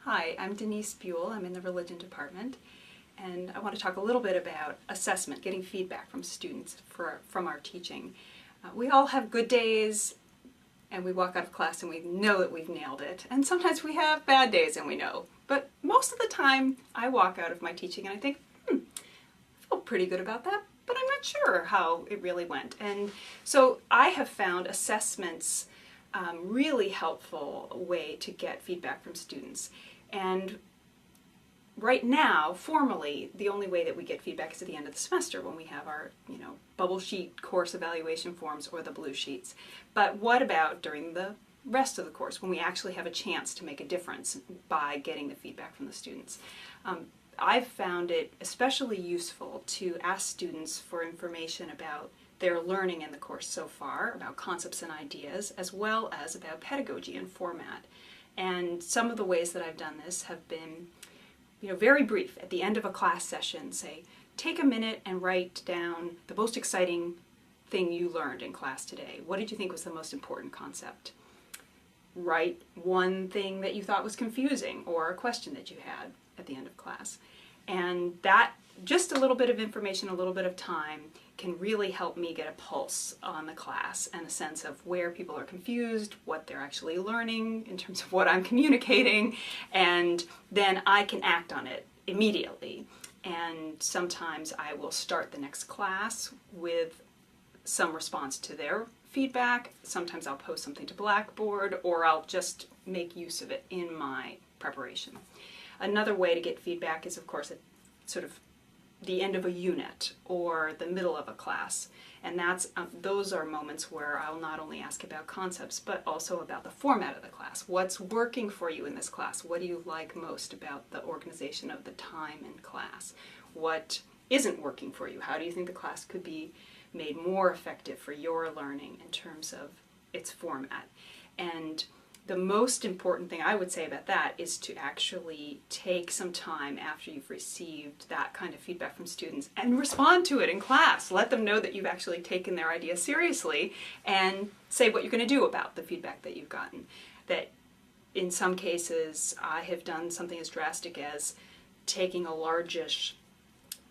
Hi, I'm Denise Buell. I'm in the religion department, and I want to talk a little bit about assessment, getting feedback from students from our teaching. We all have good days, and we walk out of class and we know that we've nailed it. And sometimes we have bad days and we know. But most of the time, I walk out of my teaching and I think, I feel pretty good about that, but I'm not sure how it really went. And so I have found assessments really helpful way to get feedback from students. And right now, formally, the only way that we get feedback is at the end of the semester when we have our, bubble sheet course evaluation forms or the blue sheets. But what about during the rest of the course when we actually have a chance to make a difference by getting the feedback from the students? I've found it especially useful to ask students for information about their learning in the course so far, about concepts and ideas, as well as about pedagogy and format. And some of the ways that I've done this have been, very brief. At the end of a class session, say, take a minute and write down the most exciting thing you learned in class today. What did you think was the most important concept? Write one thing that you thought was confusing or a question that you had at the end of class. And that, just a little bit of information, a little bit of time, can really help me get a pulse on the class and a sense of where people are confused, what they're actually learning in terms of what I'm communicating, and then I can act on it immediately. And sometimes I will start the next class with some response to their feedback. Sometimes I'll post something to Blackboard, or I'll just make use of it in my preparation. Another way to get feedback is, of course, at sort of the end of a unit or the middle of a class. And those are moments where I'll not only ask about concepts, but also about the format of the class. What's working for you in this class? What do you like most about the organization of the time in class? What isn't working for you? How do you think the class could be made more effective for your learning in terms of its format? And the most important thing I would say about that is to actually take some time after you've received that kind of feedback from students and respond to it in class. Let them know that you've actually taken their ideas seriously and say what you're going to do about the feedback that you've gotten. That in some cases I have done something as drastic as taking a largish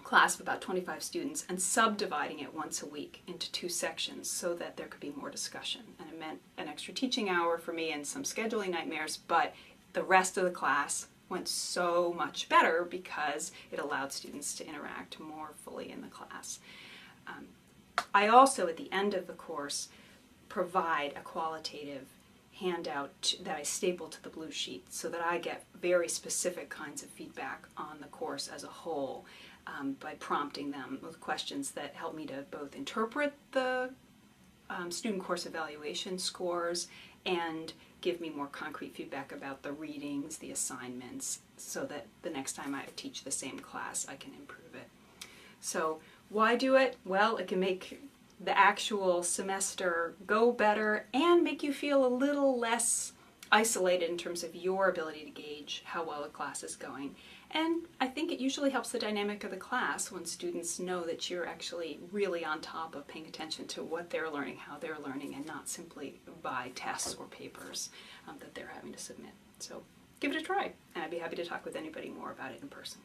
class of about 25 students and subdividing it once a week into 2 sections so that there could be more discussion. And it meant an extra teaching hour for me and some scheduling nightmares, but the rest of the class went so much better because it allowed students to interact more fully in the class. I also, at the end of the course, provide a qualitative handout that I staple to the blue sheet so that I get very specific kinds of feedback on the course as a whole. By prompting them with questions that help me to both interpret the student course evaluation scores and give me more concrete feedback about the readings, the assignments, so that the next time I teach the same class I can improve it. So why do it? Well, it can make the actual semester go better and make you feel a little less isolated in terms of your ability to gauge how well a class is going. And I think it usually helps the dynamic of the class when students know that you're actually really on top of paying attention to what they're learning, how they're learning, and not simply by tests or papers that they're having to submit. So give it a try, and I'd be happy to talk with anybody more about it in person.